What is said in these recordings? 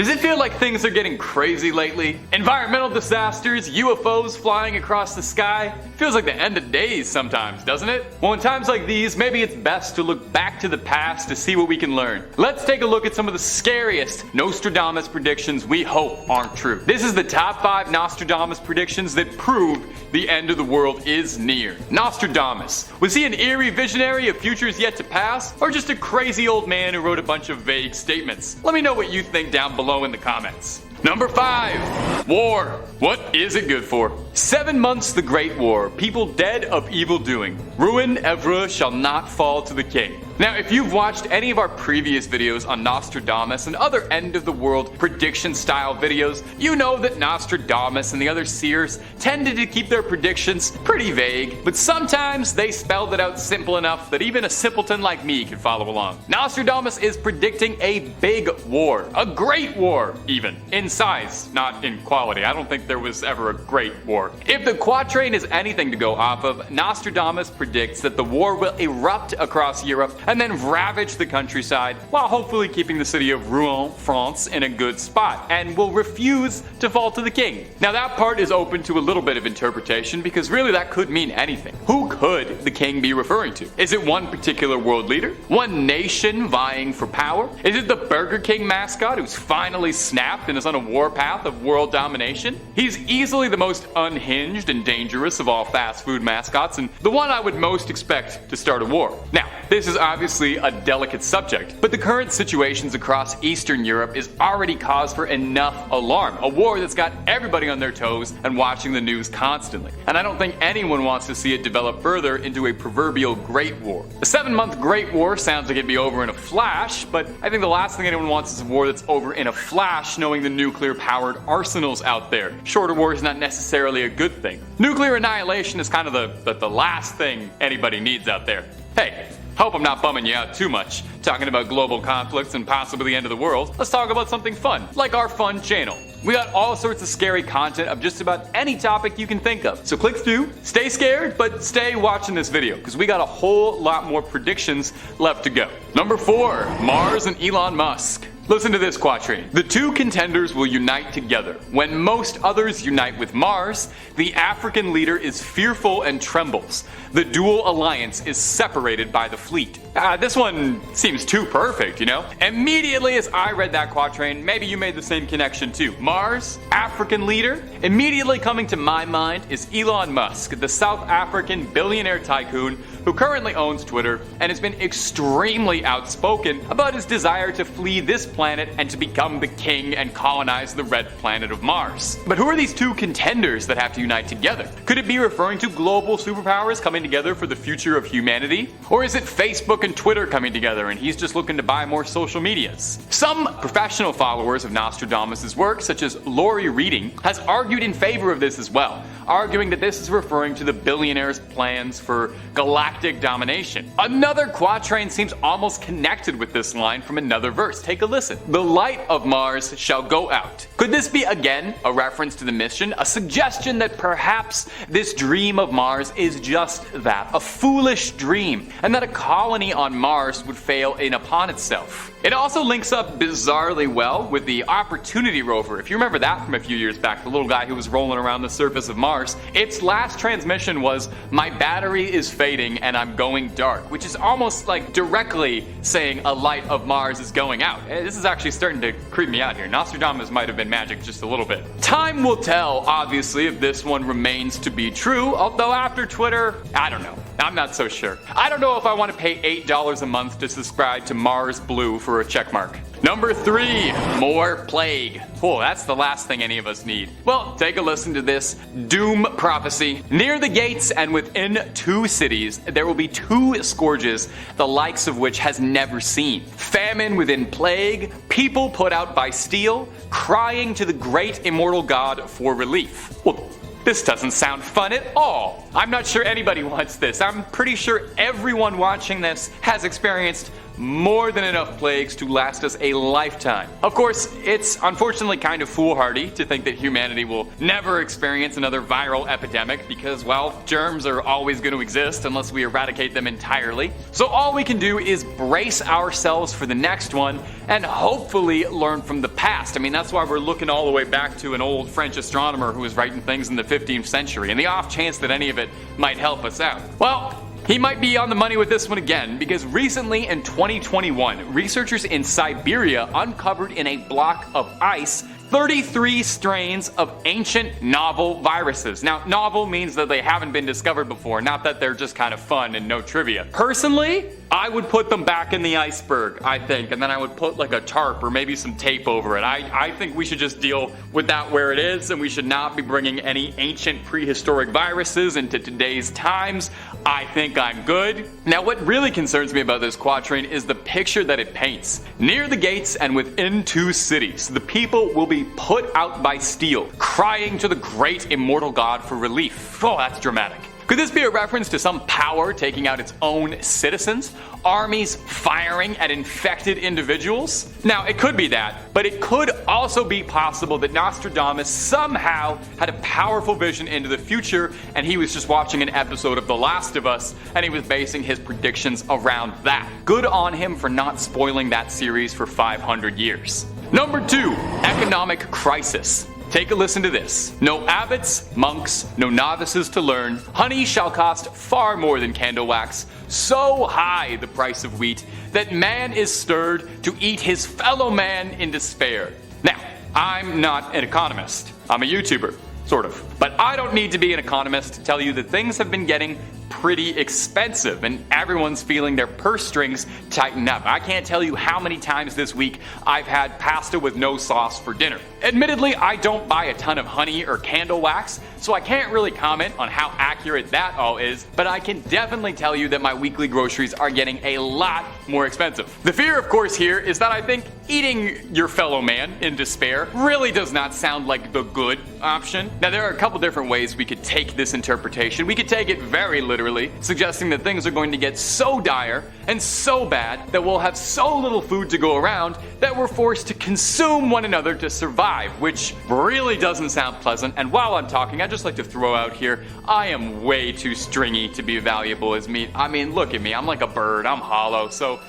Does it feel like things are getting crazy lately? Environmental disasters, UFOs flying across the sky? Feels like the end of days sometimes, doesn't it? Well, in times like these, maybe it's best to look back to the past to see what we can learn. Let's take a look at some of the scariest Nostradamus predictions we hope aren't true. This is the top 5 Nostradamus predictions that prove the end of the world is near. Nostradamus. Was he an eerie visionary of futures yet to pass, or just a crazy old man who wrote a bunch of vague statements? Let me know what you think down below in the comments. Number 5. War. What is it good for? 7 months the Great War. People dead of evil doing. Ruin ever shall not fall to the king. Now, if you've watched any of our previous videos on Nostradamus and other end-of-the-world prediction-style videos, you know that Nostradamus and the other seers tended to keep their predictions pretty vague, but sometimes they spelled it out simple enough that even a simpleton like me could follow along. Nostradamus is predicting a big war, a great war even, in size, not in quality. I don't think there was ever a great war. If the quatrain is anything to go off of, Nostradamus predicts that the war will erupt across Europe and then ravage the countryside while hopefully keeping the city of Rouen, France in a good spot, and will refuse to fall to the king. Now that part is open to a little bit of interpretation because really that could mean anything. Who could the king be referring to? Is it one particular world leader? One nation vying for power? Is it the Burger King mascot who's finally snapped and is on a warpath of world domination? He's easily the most unhinged and dangerous of all fast food mascots and the one I would most expect to start a war. Now, this is obviously a delicate subject, but the current situations across Eastern Europe is already cause for enough alarm. A war that's got everybody on their toes and watching the news constantly. And I don't think anyone wants to see it develop further into a proverbial Great War. A 7-month Great War sounds like it'd be over in a flash, but I think the last thing anyone wants is a war that's over in a flash, knowing the nuclear-powered arsenals out there. Shorter war is not necessarily a good thing. Nuclear annihilation is kind of the last thing anybody needs out there. Hey, hope I'm not bumming you out too much, talking about global conflicts and possibly the end of the world. Let's talk about something fun, like our fun channel. We got all sorts of scary content of just about any topic you can think of. So click through, stay scared, but stay watching this video, because we got a whole lot more predictions left to go. Number 4, Mars and Elon Musk. Listen to this quatrain. The two contenders will unite together. When most others unite with Mars, the African leader is fearful and trembles. The dual alliance is separated by the fleet. This one seems too perfect, you know? Immediately as I read that quatrain, maybe you made the same connection too. Mars, African leader. Immediately coming to my mind is Elon Musk, the South African billionaire tycoon who currently owns Twitter and has been extremely outspoken about his desire to flee this planet and to become the king and colonize the red planet of Mars. But who are these two contenders that have to unite together? Could it be referring to global superpowers coming together for the future of humanity? Or is it Facebook and Twitter coming together and he's just looking to buy more social medias? Some professional followers of Nostradamus' work, such as Lori Reading, has argued in favor of this as well, arguing that this is referring to the billionaire's plans for galactic domination. Another quatrain seems almost connected with this line from another verse. Take a listen. The light of Mars shall go out. Could this be again a reference to the mission? A suggestion that perhaps this dream of Mars is just that, a foolish dream, and that a colony on Mars would fail in upon itself. It also links up bizarrely well with the Opportunity rover. If you remember that from a few years back, the little guy who was rolling around the surface of Mars, its last transmission was, "My battery is fading and I'm going dark," which is almost like directly saying a light of Mars is going out. This is actually starting to creep me out here. Nostradamus might have been magic just a little bit. Time will tell, obviously, if this one remains to be true, although after Twitter, I don't know. I'm not so sure. I don't know if I want to pay $8 a month to subscribe to Mars Blue for a checkmark. Number 3, more plague. Oh, that's the last thing any of us need. Well, take a listen to this doom prophecy. Near the gates and within 2 cities, there will be 2 scourges, the likes of which has never seen. Famine within plague, people put out by steel, crying to the great immortal God for relief. Well, this doesn't sound fun at all. I'm not sure anybody wants this. I'm pretty sure everyone watching this has experienced more than enough plagues to last us a lifetime. Of course, it's unfortunately kind of foolhardy to think that humanity will never experience another viral epidemic because, well, germs are always going to exist unless we eradicate them entirely. So all we can do is brace ourselves for the next one and hopefully learn from the past. I mean, that's why we're looking all the way back to an old French astronomer who was writing things in the 15th century, and the off chance that any of it might help us out. Well, he might be on the money with this one again, because recently in 2021, researchers in Siberia uncovered in a block of ice 33 strains of ancient novel viruses. Now, novel means that they haven't been discovered before, not that they're just kind of fun and no trivia. Personally, I would put them back in the iceberg, I think, and then I would put like a tarp or maybe some tape over it. I think we should just deal with that where it is, and we should not be bringing any ancient prehistoric viruses into today's times. I think I'm good. Now, what really concerns me about this quatrain is the picture that it paints. Near the gates and within 2 cities, the people will be put out by steel, crying to the great immortal god for relief. Oh, that's dramatic. Could this be a reference to some power taking out its own citizens? Armies firing at infected individuals? Now, it could be that, but it could also be possible that Nostradamus somehow had a powerful vision into the future, and he was just watching an episode of The Last of Us, and he was basing his predictions around that. Good on him for not spoiling that series for 500 years. Number 2, economic crisis. Take a listen to this. No abbots, monks, no novices to learn. Honey shall cost far more than candle wax. So high the price of wheat that man is stirred to eat his fellow man in despair. Now, I'm not an economist. I'm a YouTuber, sort of. But I don't need to be an economist to tell you that things have been getting pretty expensive and everyone's feeling their purse strings tighten up. I can't tell you how many times this week I've had pasta with no sauce for dinner. Admittedly, I don't buy a ton of honey or candle wax, so I can't really comment on how accurate that all is, but I can definitely tell you that my weekly groceries are getting a lot more expensive. The fear, of course, here is that I think eating your fellow man in despair really does not sound like the good option. Now, there are a couple different ways we could take this interpretation. We could take it very literally, suggesting that things are going to get so dire and so bad that we'll have so little food to go around that we're forced to consume one another to survive, which really doesn't sound pleasant. And while I'm talking, I'd just like to throw out here, I am way too stringy to be valuable as meat. I mean, look at me, I'm like a bird, I'm hollow, so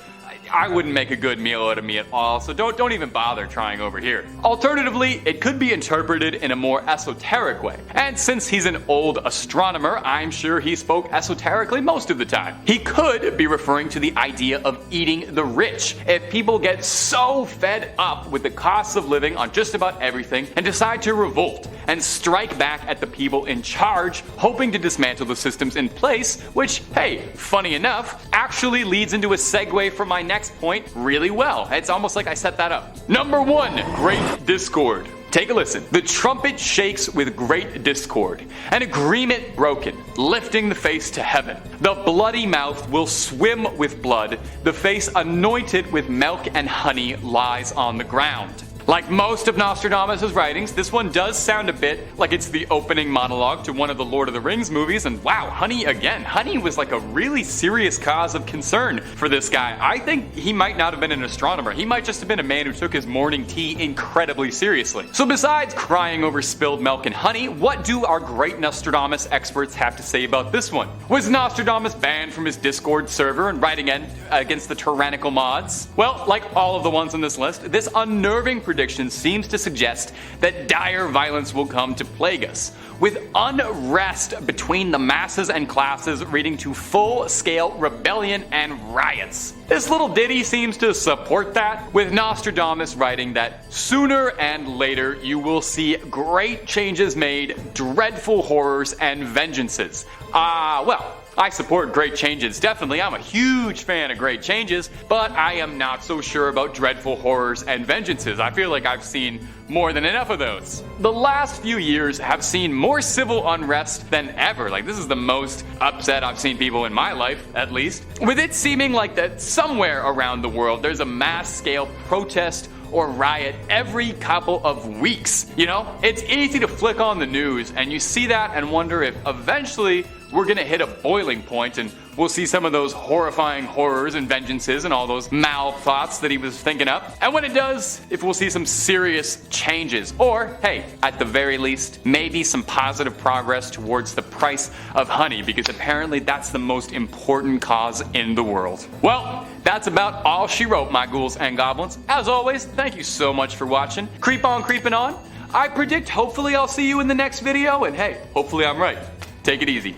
I wouldn't make a good meal out of me at all, so don't even bother trying over here. Alternatively, it could be interpreted in a more esoteric way. And since he's an old astronomer, I'm sure he spoke esoterically most of the time. He could be referring to the idea of eating the rich. If people get so fed up with the costs of living on just about everything and decide to revolt and strike back at the people in charge, hoping to dismantle the systems in place, which, hey, funny enough, actually leads into a segue for my next point really well. It's almost like I set that up. Number 1, great discord. Take a listen. The trumpet shakes with great discord, an agreement broken, lifting the face to heaven. The bloody mouth will swim with blood. The face anointed with milk and honey lies on the ground. Like most of Nostradamus' writings, this one does sound a bit like it's the opening monologue to one of the Lord of the Rings movies, and wow, honey again. Honey was like a really serious cause of concern for this guy. I think he might not have been an astronomer. He might just have been a man who took his morning tea incredibly seriously. So besides crying over spilled milk and honey, what do our great Nostradamus experts have to say about this one? Was Nostradamus banned from his Discord server and writing against the tyrannical mods? Well, like all of the ones on this list, this unnerving prediction seems to suggest that dire violence will come to plague us, with unrest between the masses and classes leading to full-scale rebellion and riots. This little ditty seems to support that, with Nostradamus writing that sooner and later you will see great changes made, dreadful horrors, and vengeances. Well, I support great changes, definitely. I'm a huge fan of great changes, but I am not so sure about dreadful horrors and vengeances. I feel like I've seen more than enough of those. The last few years have seen more civil unrest than ever. Like, this is the most upset I've seen people in my life, at least. With it seeming like that somewhere around the world there's a mass-scale protest or riot every couple of weeks. You know, it's easy to flick on the news and you see that and wonder if eventually we're gonna hit a boiling point and we'll see some of those horrifying horrors and vengeances and all those mal thoughts that he was thinking up. And when it does, if we'll see some serious changes, or hey, at the very least, maybe some positive progress towards the price of honey, because apparently that's the most important cause in the world. Well, that's about all she wrote, my ghouls and goblins. As always, thank you so much for watching. Creep on creeping on. I predict hopefully I'll see you in the next video, and hey, hopefully I'm right. Take it easy.